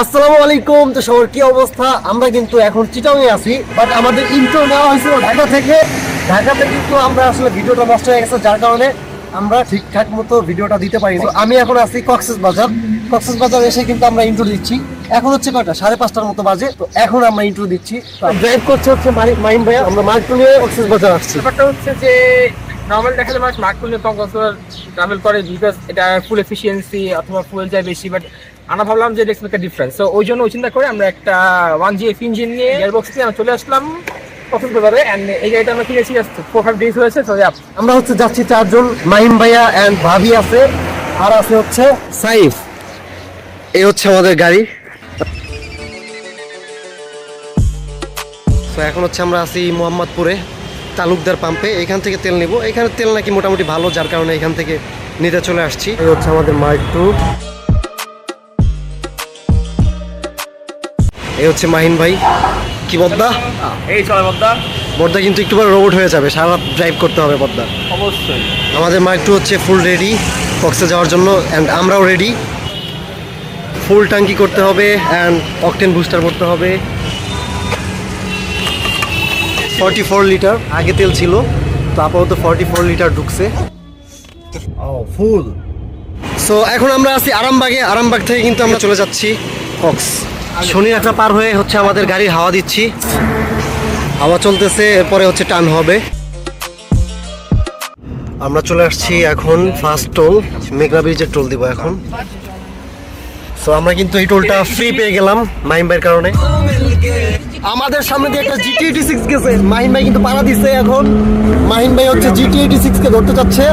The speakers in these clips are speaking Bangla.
আসসালামু আলাইকুম। তো সবার কি অবস্থা? আমরা কিন্তু এখন চিটাগাংয়ে আছি, বাট আমাদের ইন্ট্রো নেওয়া হয়েছিল ঢাকা থেকে। ঢাকাতে কিন্তু আমরা আসলে ভিডিওটা নষ্ট হয়ে গেছে, যার কারণে আমরা ঠিকঠাক মতো ভিডিওটা দিতে পারি। তো আমি এখন আছি কক্সবাজার এসে কিন্তু আমরা ইন্ট্রো দিচ্ছি। এখন হচ্ছে কয়টা, 5:30 মতো বাজে। তো এখন আমরা ইন্ট্রো দিচ্ছি। ড্রাইভ করছে হচ্ছে মাহিম ভাইয়া। আমরা মার্কটু নিয়ে কক্সবাজার আসছি। ব্যাপারটা হচ্ছে যে নর্মাল দেখালে মানুষ মার্কটু নিয়ে কক্সবাজার ট্রাভেল করে বিকজ এটা ফুল এফিসিয়েন্সি অথবা ফুয়েল যায় বেশি, বাট আমরা ভাবলাম যে ইটস মেক আ ডিফারেন্স। তো ওই জন্য ওই চিন্তা করে আমরা একটা 1GF ইঞ্জিন নিয়ে গিয়ারবক্স নিয়ে আমরা চলে আসলাম কক্সবাজারে। এন্ড এই গাড়িটা আমরা কিনেছি 4-5 ডেজ হয়েছে। তো আমরা হচ্ছে যাচ্ছি 4 জন, মাহিম ভাইয়া এন্ড ভাবি আছে, আর আছে হচ্ছে সাইফ। এই হচ্ছে আমাদের গাড়ি। তো এখন হচ্ছে আমরা আছি মোহাম্মদপুরে তালুকদার পাম্পে। এখান থেকে তেল নিব। এখানে তেল নাকি মোটামুটি ভালো, যার কারণে এখান থেকে নিতে চলে আসছি। এই হচ্ছে আমাদের মার্কটু। এই হচ্ছে মাহিন ভাই। কি বদ্দা? এই চলে বদ্দা কিন্তু একটু পরে রোবট হয়ে যাবে, সারা ড্রাইভ করতে হবে বদ্দা। অবশ্যই আমাদের মার্কটু হচ্ছে ফুল রেডি কক্সে যাওয়ার জন্য, অ্যান্ড আমরাও রেডি। ফুল ট্যাঙ্কি করতে হবে অ্যান্ড অকটেন বুস্টার করতে হবে। 44 লিটার আগে তেল ছিল, তো আপাতত 44 লিটার ঢুকছে। ফুল। সো এখন আমরা আছি আরামবাগে। আরামবাগ থেকে কিন্তু আমরা চলে যাচ্ছি কক্স। শনিরাটা পার হয়ে হচ্ছে আমাদের গাড়ির হাওয়া দিচ্ছি। হাওয়া চলতেছে, এরপরে হচ্ছে টান হবে। আমরা চলে আসছি এখন ফার্স্ট টোল, মেঘনা ব্রিজের টোল দিব এখন। সো আমরা কিন্তু এই টোলটা ফ্রি পেয়ে গেলাম মাহিম ভাইয়ের কারণে। আমাদের সামনে দিয়ে একটা GT86 গেছে, মাহিম ভাই কিন্তু পাড়া দিচ্ছে। এখন মাহিম ভাই হচ্ছে GT86 কে ধরতে চাচ্ছে।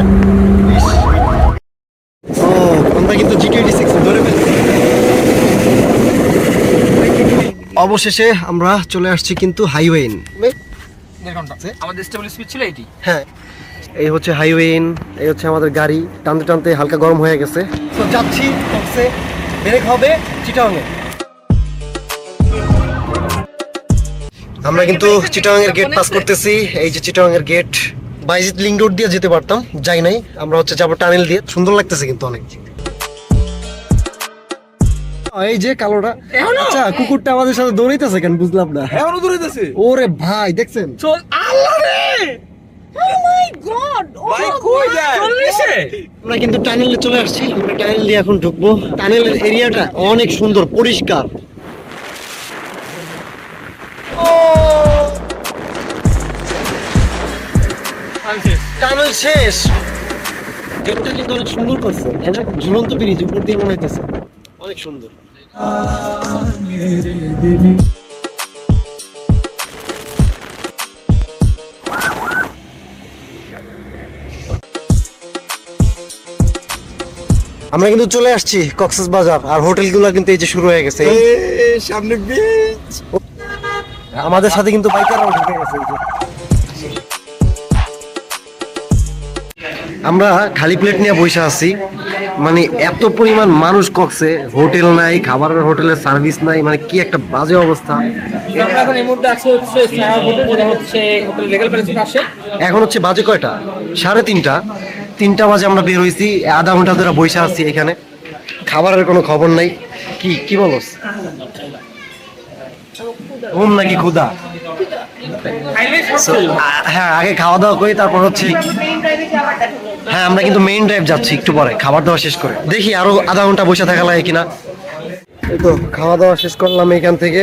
ও আমরা কিন্তু GT86 ধরে ফেলছি। অবশেষে আমরা চলে আসছি কিন্তু হাইওয়ে। আমাদের স্টেবল স্পিড ছিল এটি। হ্যাঁ, এই হচ্ছে হাইওয়ে। এই হচ্ছে আমাদের গাড়ি। টানতে টানতে হালকা গরম হয়ে গেছে। তো যাচ্ছি কক্সে, ব্রেক হবে চিটাগাংয়ে। আমরা কিন্তু চিটাগাংয়ের গেট পাস করতেছি। এই যে চিটাগাংয়ের গেট। বাইজিৎ লিংক রোড দিয়ে যেতে পারতাম, যাই নাই। আমরা হচ্ছে যাবো টানেল দিয়ে। সুন্দর লাগতেছে কিন্তু অনেক। এই যে কালোটা, আচ্ছা কুকুরটা আমাদের সাথে দৌড়াইতেছে কেন বুঝলাম না। এখনো দৌড়াইতেছে। ওরে ভাই দেখছেন? চল আল্লাহ রে, ও মাই গড, ভাই কই যায়? চলেছে। আমরা কিন্তু টানেলে চলে আসছি। আমরা টানেল দিয়ে এখন ঢুকবো। টানেলের এরিয়াটা অনেক সুন্দর, পরিষ্কার। টানেল শেষ। গেটটা কিন্তু অনেক সুন্দর করছে। এটা ঝুলন্ত ব্রিজ, উপর দিয়ে মনে হইতেছে অনেক সুন্দর। আমরা কিন্তু চলে আসছি কক্সবাজার, আর হোটেলগুলো কিন্তু এই যে শুরু হয়ে গেছে। সামনে বিচ। আমাদের সাথে কিন্তু বাইকাররাও ঢুকে গেছে। এই যে আমরা খালি প্লেট নিয়ে বসে আছি। মানে এত পরিমাণ মানুষ কক্সে, হোটেল নাই, খাবারের হোটেলের সার্ভিস নাই, মানে কি একটা বাজে অবস্থা। আমরা এখন এই মুহূর্তে আছে হচ্ছে স্নায়া হোটেল, যেটা হচ্ছে হোটেল রেগাল প্যালেসের পাশে। এখন হচ্ছে বাজে কয়টা, 3:30 বাজে আমরা বের হয়েছি। আধা ঘন্টা ধরে বসে আছি এখানে, খাবারের কোনো খবর নাই। কি বলস? ঘুম নাকি ক্ষুধা? হ্যাঁ, আগে খাওয়া দাওয়া করি, তারপর হচ্ছে হ্যাঁ আমরা কিন্তু মেইন ড্রাইভ যাচ্ছি একটু পরে, খাবার দাওয়া শেষ করে। দেখি আরো আধা ঘন্টা বসে থাকা লাগে কিনা। এই তো খাওয়া দাওয়া শেষ করলাম এখান থেকে।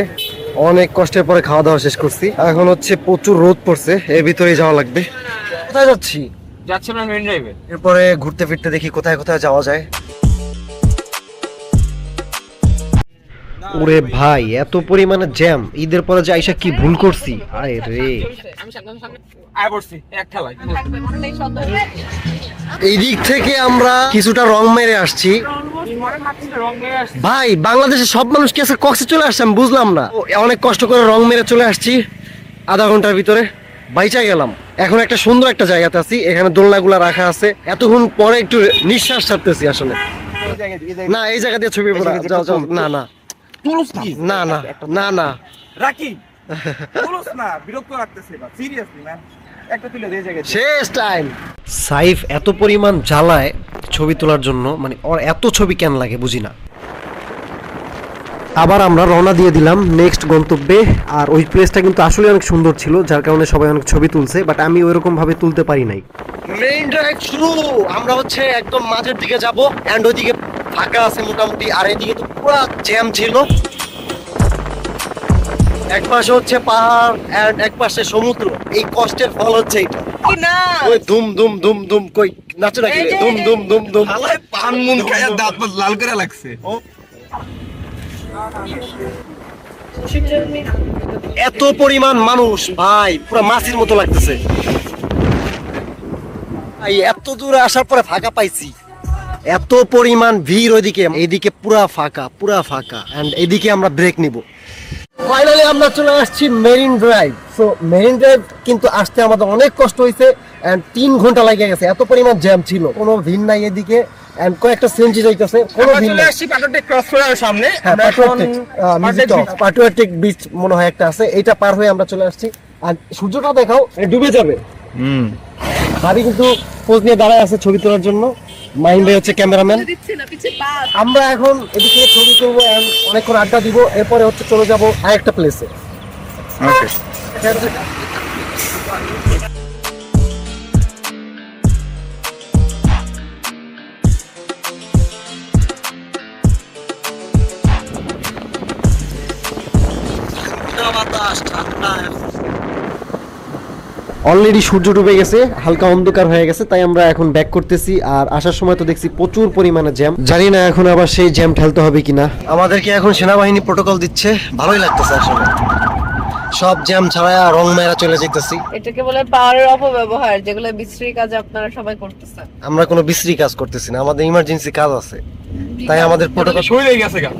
অনেক কষ্টের পরে খাওয়া দাওয়া শেষ করছি। এখন হচ্ছে প্রচুর রোদ পড়ছে, এর ভিতরে যাওয়া লাগবে। কোথায় যাচ্ছি? আমরা মেইন ড্রাইভে। এরপরে ঘুরতে ফিরতে দেখি কোথায় কোথায় যাওয়া যায়। ওরে ভাই, এত পরিমাণে জ্যাম! ঈদের পরে যে আইসা কি ভুল করছি, আয় রে। আয় পড়ছি এক ঠেলায়। এই দিক থেকে আমরা কিছুটা রং মেরে আসছি। ভাই, বাংলাদেশের সব মানুষ কি আজকে কক্সে চলে আসছে? আমি বুঝলাম না। অনেক কষ্ট করে রং মেরে চলে আসছি, আধা ঘন্টার ভিতরে বাইচা গেলাম। এখন একটা সুন্দর একটা জায়গাতে আছি, এখানে দোলনাগুলা রাখা আছে। এতক্ষণ পরে একটু নিঃশ্বাস ছাড়তেছি আসলে। না, এই জায়গা দিয়ে ছবি পড়া যাও যাও। না না না না না না রাকি বলছ না, বিরক্ত লাগতেছে না, সিরিয়াসলি ম্যান। একটা তুলে দিয়ে জায়গা শেষ টাইম। সাইফ এত পরিমাণ জ্বালায় ছবি তোলার জন্য, মানে ওর এত ছবি কেন লাগে বুঝি না। আবার আমরা রওনা দিয়ে দিলাম নেক্সট গন্তব্যে। আর ওই প্লেসটা কিন্তু আসলে অনেক সুন্দর ছিল, যার কারণে সবাই অনেক ছবি তুলছে, বাট আমি ওইরকম ভাবে তুলতে পারি নাই। মেইন ড্রাইভ শুরু। আমরা হচ্ছে একদম মাঝের দিকে যাব, এন্ড ওইদিকে ফাঁকা আছে মোটামুটি, আর এদিকে তো পুরো জ্যাম ছিল। এক পাশে হচ্ছে পাহাড় এন্ড এক পাশে সমুদ্র। এই কষ্টের ফল হচ্ছে এটা। ওই দুম দুম দুম দুম কই নাচো নাকি রে? দুম দুম দুম দুম। হালায় পান মুন খায়া দাঁত মাত লাল করে লাগছে। এত পরিমাণ মানুষ ভাই, পুরো মাছির মতো লাগতেছে ভাই। এত দূরে আসার পরে ফাঁকা পাইছি, এত পরিমাণ ভিড় ওইদিকে, এইদিকে পুরা ফাঁকা পুরা ফাঁকা। এন্ড এইদিকে আমরা ব্রেক নিব। ফাইনালি আমরা চলে আসছি marine drive. So marine drive কিন্তু আসতে আমাদের অনেক কষ্ট হয়েছে, এন্ড 3 ঘন্টা লেগে গেছে। এত পরিমাণ জ্যাম ছিল, কোনো ভিড় নাই এদিকে, এন্ড কয়েকটা সিএনজি যাইতেছে, কোনো ভিড় চলে নাই। আসছি পাটোটেক ক্রস করার সামনে। হ্যাঁ, আমরা এখন পাটুয়াটিক বিচ মনে হয় একটা আছে, এটা পার হয়ে আমরা চলে আসছি। আর সূর্যটা দেখাও, ডুবে যাবে। ভাবি কিন্তু পোজ নিয়ে দাঁড়ায় আছে ছবি তোলার জন্য। মাহিম ভাই হচ্ছে ক্যামেরাম্যান। আমরা এখন এদিকে ছবি তুলবো, অনেকক্ষণ আড্ডা দিব, এরপরে হচ্ছে চলে যাব আরেকটা প্লেসে। অলরেডি সূর্য ডুবে গেছে, হালকা অন্ধকার হয়ে গেছে, তাই আমরা এখন ব্যাক করতেছি। আর আসার সময় তো দেখছি প্রচুর পরিমাণে জ্যাম, জানি না এখন আবার সেই জ্যাম ঠেলতে হবে কিনা। আমাদেরকে এখন সেনাবাহিনী প্রোটোকল দিচ্ছে, ভালোই লাগতেছে আসলে। সব জ্যাম ছাড়া রং মেরা চলে যেতেছি। এটাকে বলে পাওয়ারের অপব্যবহার, যেগুলো বিশ্রী কাজ আপনারা সবাই করতেছেন। আমরা কোনো বিশ্রী কাজ করতেছি না, আমাদের ইমার্জেন্সি কাজ আছে, তাই আমাদের প্রোটোকল। শরীরে গেছে গা।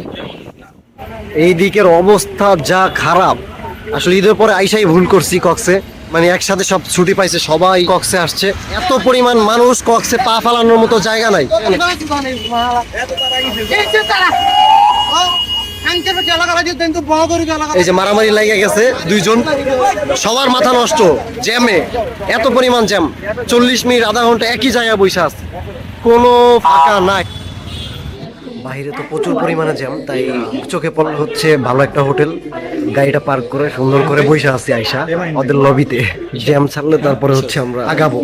এই দিকের অবস্থা যা খারাপ, আসলে ঈদের পরে আইসাই ভুল করছি কক্সে। মানে একসাথে সব ছুটি পাইছে, সবাই কক্সে আসছে। এত পরিমাণ মানুষ, কক্সে পা ফালানোর মতো জায়গা নাই। এই যে মারামারি লাগে গেছে দুইজন, সবার মাথা নষ্ট জ্যামে। এত পরিমাণ জ্যাম, 40 মিনিট আধা ঘন্টা একই জায়গায় বসে আছে, কোনো ফাঁকা নাই। বাইরে তো প্রচুর পরিমাণে জ্যাম, তাই চোখে পড়ল হচ্ছে ভালো একটা হোটেল। গাড়িটা পার্ক করে সুন্দর করে বসে আছি আইসা ওদের লবিতে। জ্যাম ছাড়লে তারপরে হচ্ছে আমরা আগাবো।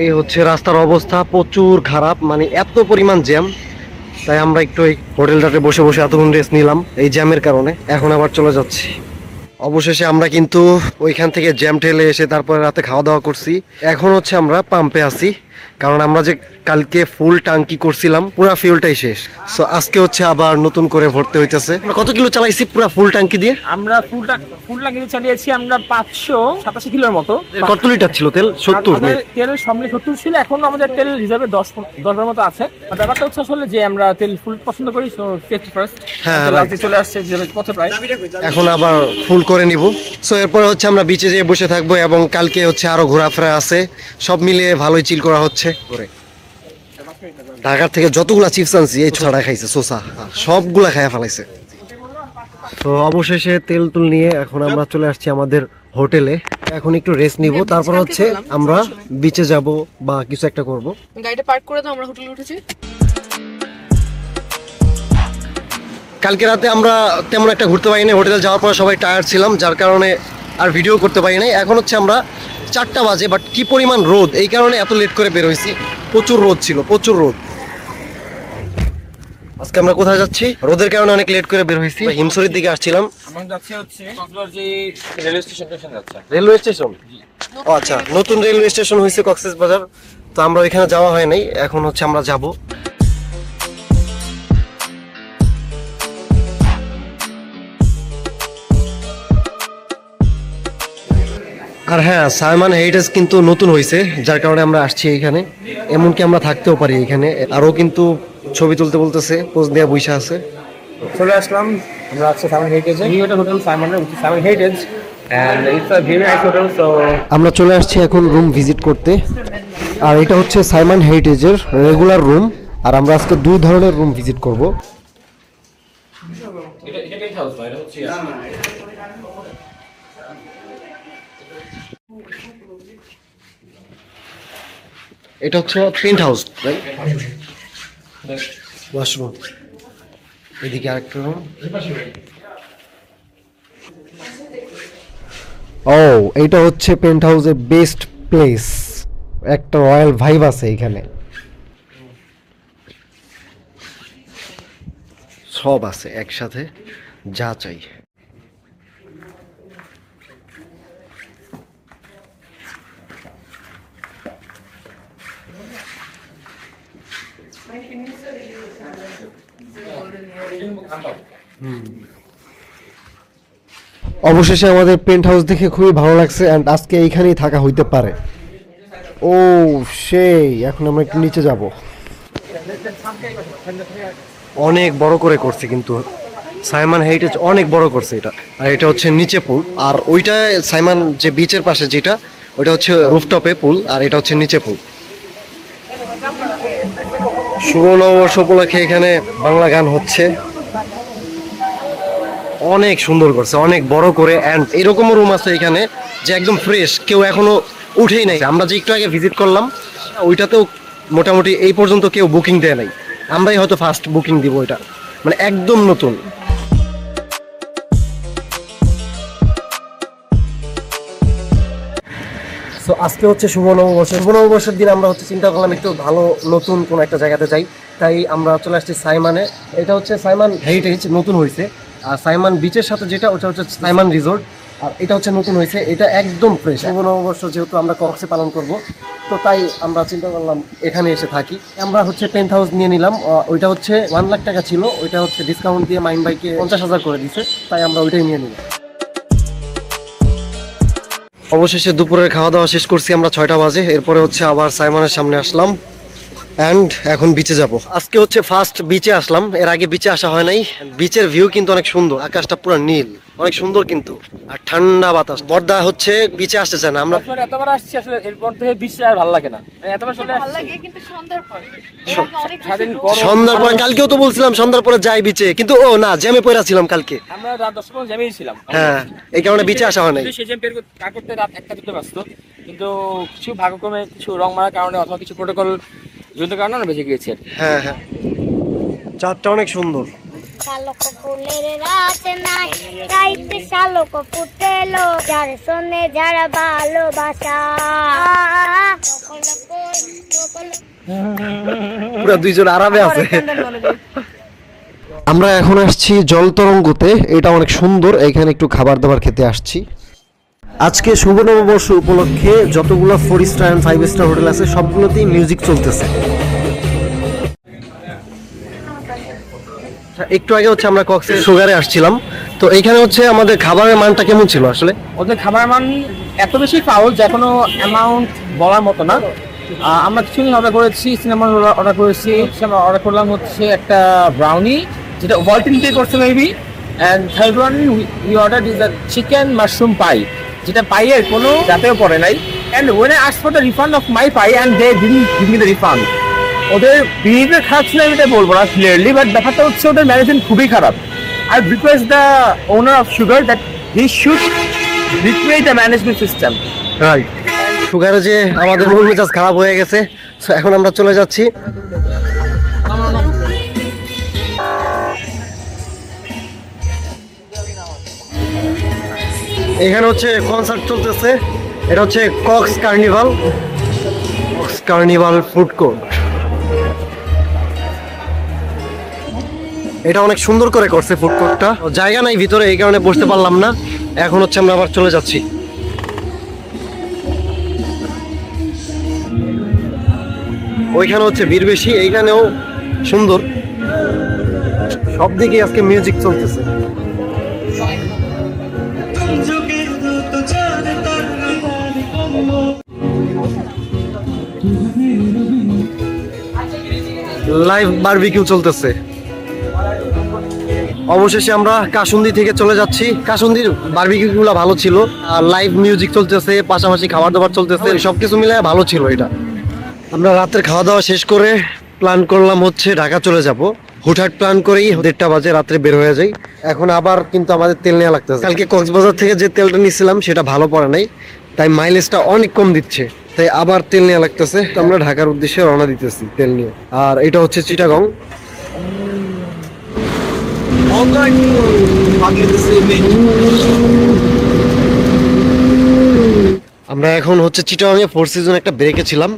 এই হচ্ছে রাস্তার অবস্থা, প্রচুর খারাপ, মানে এত পরিমাণ জ্যাম। তাই আমরা একটু এই হোটেলটাতে বসে বসে এতক্ষণ রেস্ট নিলাম এই জ্যামের কারণে। এখন আবার চলে যাচ্ছি। অবশেষে আমরা কিন্তু ওইখান থেকে জ্যাম ঠেলে এসে তারপরে রাতে খাওয়া দাওয়া করছি। এখন হচ্ছে আমরা পাম্পে আছি, কারণ আমরা যে কালকে ফুল টাঙ্কি করছিলাম, পুরা ফিউলটাই শেষ। সো আজকে হচ্ছে আবার নতুন করে ভরতে হইতেছে। কত কিলো চালাইছি পুরা ফুল টাঙ্কি দিয়ে? আমরা ফুল লাগিয়ে চালিয়েছি আমরা 587 কিলোর মতো। কত লিটার ছিল তেল? 70। তেলের সামনে 70 ছিল, এখন আমাদের তেল রিজার্ভে 10 মতো আছে। আর ব্যাপারটা হচ্ছে আসলে যে আমরা তেল ফুল পছন্দ করি, সো সেফটি ফার্স্ট। হ্যাঁ, চলে আসছে রিজার্ভের পথে প্রায়। এখন আবার ফুল করে নিব। সো এরপরে হচ্ছে আমরা বিচে যেয়ে বসে থাকবো, এবং কালকে হচ্ছে আরো ঘোরাফেরা আছে। সব মিলিয়ে ভালোই চিল করা হচ্ছে। ঢাকার থেকে যতগুলা চিপস আনছি এই ছড়া খাইছে, সোসা সবগুলা খাইয়া ফেলাইছে। তো অবশেষে তেল তুল নিয়ে এখন আমরা চলে আসছি আমাদের হোটেলে। এখন একটু রেস্ট নিব, তারপর হচ্ছে আমরা বিচে যাব বা কিছু একটা করব। গাড়িটা পার্ক করে তো আমরা হোটেলে উঠেছি। কালকে রাতে আমরা তেমন একটা ঘুরতে পারিনি, হোটেলে যাওয়ার পর সবাই টায়ার্ড ছিলাম, যার কারণে আর ভিডিও করতে পারি নাই। এখন হচ্ছে আমরা 4টা বাজে, বাট কি পরিমাণ রোদ, এই কারণে এত লেট করে বের হয়েছি। প্রচুর রোদ ছিল, প্রচুর রোদ। আজকে আমরা কোথায় যাচ্ছি? রোদের কারণে অনেক লেট করে বের হয়েছি। হিমসরির দিকে আসছিলাম। আমরা যাচ্ছি হচ্ছে কক্সবাজার যে রেলওয়ে স্টেশন যাচ্ছে। Railway station? ও আচ্ছা, নতুন রেলওয়ে স্টেশন হয়েছে কক্সবাজার, তো আমরা ওইখানে যাওয়া হয় নাই, এখন হচ্ছে আমরা যাব। আর হ্যাঁ, সাইমন হেরিটেজ কিন্তু নতুন হয়েছে, যার কারণে আমরা আসছি এখানে। এমনকি আমরা থাকতেও পারি এখানে। আরও কিন্তু ছবি তুলতে বলতেছে, পোজ দেওয়া বইসা আছে। চলে আসলাম আমরা আজকে সাইমন হেরিটেজে। এটা হোটেল সাইমনের, Sayeman heritage, and it's a very nice hotel. So আমরা চলে আসছি এখন রুম ভিজিট করতে। আর এটা হচ্ছে সাইমন হেরিটেজের রেগুলার রুম, আর আমরা আজকে 2 ধরনের রুম ভিজিট করব। এটা হচ্ছে পেন্ট হাউস। ওয়াশরুম, এদিকে আরেকটা রুম। ও, এইটা হচ্ছে পেন্ট হাউসের বেস্ট প্লেস, একটা রয়্যাল ভাইব আছে এখানে, সব আছে একসাথে, যা চাই। অবশেষে আমাদের পেন্ট হাউস দেখে খুবই ভালো লাগছে এন্ড আজকে এইখানেই থাকা হইতে পারে। ও সেই, এখন আমরা একটু নিচে যাব। অনেক বড় করে করছে কিন্তু সাইমন হেরিটেজ, অনেক বড় করছে এটা। আর এটা হচ্ছে নিচে পুল, আর ওইটা সাইমন যে বিচের পাশে যেটা, ওইটা হচ্ছে রুফটপে পুল, আর এটা হচ্ছে নিচে পুল। শুভ নববর্ষ উপলক্ষে এখানে বাংলা গান হচ্ছে, অনেক সুন্দর করছে, অনেক বড় করে। এন্ড এরকমও রুম আছে এখানে যে একদম ফ্রেশ, কেউ এখনো উঠেই নাই। আমরা যে একটু আগে ভিজিট করলাম ওইটাতেও মোটামুটি এই পর্যন্ত কেউ বুকিং দেয় নাই, আমরাই হয়তো ফার্স্ট বুকিং দিব। এটা মানে একদম নতুন। সো আজকে হচ্ছে শুভ নববর্ষ। শুভ নববর্ষের দিন আমরা হচ্ছে চিন্তা করলাম একটু ভালো নতুন কোনো একটা জায়গাতে যাই, তাই আমরা চলে আসছি সাইমনে। এটা হচ্ছে সাইমন হেরিটেজ, নতুন হয়েছে। আর সাইমন বিচের সাথে যেটা, ওটা হচ্ছে সাইমন রিসোর্ট, আর এটা হচ্ছে নতুন হয়েছে, এটা একদম ফ্রেশ। শুভ নববর্ষ যেহেতু আমরা কক্সে পালন করব, তো তাই আমরা চিন্তা করলাম এখানে এসে থাকি। আমরা হচ্ছে পেন্ট হাউস নিয়ে নিলাম, ওইটা হচ্ছে 1 লাখ টাকা ছিল, ওইটা হচ্ছে ডিসকাউন্ট দিয়ে মাইন বাইকে 50,000 করে দিছে, তাই আমরা ওইটাই নিয়ে নিলাম। অবশেষে দুপুরের খাওয়া দাওয়া শেষ করছি আমরা 6টা বাজে। এরপরে হচ্ছে আবার সাইমনের সামনে আসলাম অ্যান্ড এখন বিচে যাব। আজকে হচ্ছে ফার্স্ট বিচে আসলাম, এর আগে বিচে আসা হয় নাই। বিচের ভিউ কিন্তু অনেক সুন্দর, আকাশটা পুরো নীল, অনেক সুন্দর কিন্তু, আর ঠান্ডা বাতাস। বর্দা হচ্ছে বিচে আসতে চায় না। আমরা এতবার আসছি আসলে, এরপর থেকে বিচে আর ভালো লাগে না, এতবার চলে ভালো লাগে কিন্তু সন্ধ্যার পর। সন্ধ্যার পরে, কালকেও তো বলছিলাম সন্ধ্যার পরে যাই বিচে, কিন্তু ও না, জ্যামে পড়ে ছিলাম কালকে। আমরা রাত 10টা পর্যন্ত জ্যামেই ছিলাম। হ্যাঁ, এই কারণে বিচে আসা হয় নাই। সেই জ্যাম পার করতে রাত 1টা-2টা বাজতো, কিন্তু কিছু ভাগ্যক্রমে, কিছু রং মারার কারণে অথবা কিছু প্রোটোকল জনিত কারণে আমরা বেঁচে গিয়েছি। হ্যাঁ হ্যাঁ, চাঁদটা অনেক সুন্দর। শালক ফুলের রাত নাই, রাইতে শালক ফুটেলো, যার সনে যারা ভালোবাসা। পুরো দুইজন আরামে আছে। আমরা এখন আসছি জল তরঙ্গতে, এটা অনেক সুন্দর, এখানে একটু খাবার দাবার খেতে আসছি। আজকে শুভ নববর্ষ উপলক্ষে যতগুলো 4 স্টার এন্ড 5 স্টার হোটেল আছে সবগুলোতেই মিউজিক চলতেছে। একটু আগে হচ্ছে আমরা কক্সের সুগারে আসছিলাম, তো এইখানে হচ্ছে আমাদের খাবারের মানটা কেমন ছিল আসলে? ওদের খাবারের মান এত বেশি ফাউল যে কোনো অ্যামাউন্ট বলার মতো না। আমরা কিছু অর্ডার করেছি, সিনেমান অর্ডার করেছি, আমরা অর্ডার করলাম হচ্ছে একটা ব্রাউনি, যেটা ওয়ালটিন পে করছে maybe, and third one we order is the chicken mushroom pie, যেটা পাইয়ের কোনো জাতেও পড়ে নাই। And when I asked for the refund of my pie and they didn't give me the refund. ওদের বিহেভিয়ার খারাপ ছিল আমি এটা বলবো না ক্লিয়ারলি, বাট ব্যাপারটা হচ্ছে ওদের ম্যানেজমেন্ট খুবই খারাপ। I request the owner of Sugar that he should recreate the management system. Right, সুগারে যে আমাদের মন মেজাজ খারাপ হয়ে গেছে, তো এখন আমরা চলে যাচ্ছি। এখানে হচ্ছে কনসার্ট চলতেছে, এটা হচ্ছে কক্স কার্নিভাল ফুড কোর্ট। এটা অনেক সুন্দর করে করছে ফুড কোর্টটা, জায়গা নাই ভিতরে, এই কারণে বসতে পারলাম না। এখন হচ্ছে আমরা আবার চলে যাচ্ছি। ওইখানে হচ্ছে ভিড় বেশি, এইখানেও সুন্দর, সব দিকে আজকে মিউজিক চলতেছে। লাইভ বারবিকিউ চলতেছে। অবশেষে আমরা কাসুন্দি থেকে চলে যাচ্ছি। কাসুন্দির বারবিকিউ গুলো ভালো ছিল, আর লাইভ মিউজিক চলতেছে, পাশাপাশি খাবার দাবার চলতেছে, সবকিছু মিলে ভালো ছিল এটা। আমরা রাতের খাওয়া দাওয়া শেষ করে প্ল্যান করলাম হচ্ছে ঢাকা চলে যাব। হুটহাট প্ল্যান করেই 1:30 বাজে রাত্রে বের হয়ে যাই। এখন আবার কিন্তু আমাদের তেল নেওয়া লাগতেছে। কালকে কক্সবাজার থেকে যে তেলটা নিয়েছিলাম সেটা ভালো পড়ে নাই, তাই মাইলেজটা অনেক কম দিচ্ছে, তাই আবার তেল নেওয়া লাগতেছে। আমরা ঢাকার উদ্দেশ্যে রওনা দিতেছি তেল নিয়ে। আর এটা হচ্ছে চিটাগং। বন্ধ একটু আগে আমরা এখন হচ্ছে চিটাগাংয়ে 4 সিজন একটা ব্রেকে ছিলাম।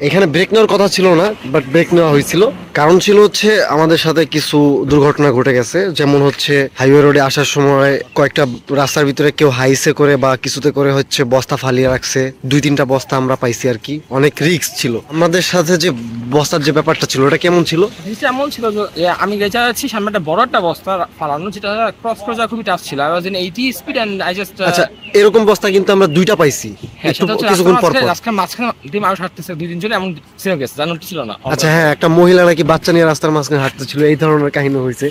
এখানে ব্রেক নেওয়ার কথা ছিল না, বাট ব্রেক নেওয়া হয়েছিল। কারণ ছিল হচ্ছে আমাদের সাথে কিছু দুর্ঘটনা ঘটে গেছে। যেমন হচ্ছে হাইওয়ে রোডে আসার সময় কয়েকটা রাস্তার ভিতরে কেউ হাইসে করে বা কিছুতে করে হচ্ছে বস্তা ফালিয়ে রাখছে। 2-3টা বস্তা আমরা পাইছি আর কি। অনেক রিস্ক ছিল। আমাদের সাথে যে বস্তার যে ব্যাপারটা ছিল ওটা কেমন ছিল? জিনিসটা এমন ছিল যে আমি গেছে যাচ্ছি, সামনে একটা বড় একটা বস্তা ফালানো, যেটা ক্রস করে যাওয়া খুবই টাফ ছিল। I was in 80 speed and I just আচ্ছা, এরকম বস্তা কিন্তু আমরা 2টা পাইছি একটু কিছুক্ষণ পর পর। রাস্তার মাঝখানে দিয়ে মানুষ হাঁটতেছে, 2-3 জন এমন ছিল গেছে, জানো ছিল না। আচ্ছা হ্যাঁ, একটা মহিলা নাকি বাচ্চা নিয়ে রাস্তার মাঝখানে হাঁটতেছিল, এই ধরনের কাহিনী হয়েছে।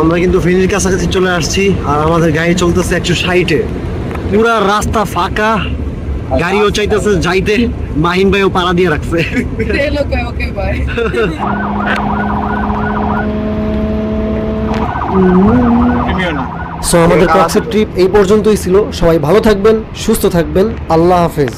আমরা কিন্তু ফেনীর কাছাকাছি চলে আসছি আর আমাদের গাড়ি চলতেছে 160-এ। পুরা রাস্তা ফাঁকা, গাড়িও চাইতেছে যাইতে। মাহিন ভাইও পাড়া দিয়ে রাখছে। Okay bye. সো আমাদের কক্সের ট্রিপ এই পর্যন্তই ছিল। সবাই ভালো থাকবেন, সুস্থ থাকবেন। আল্লাহ হাফেজ।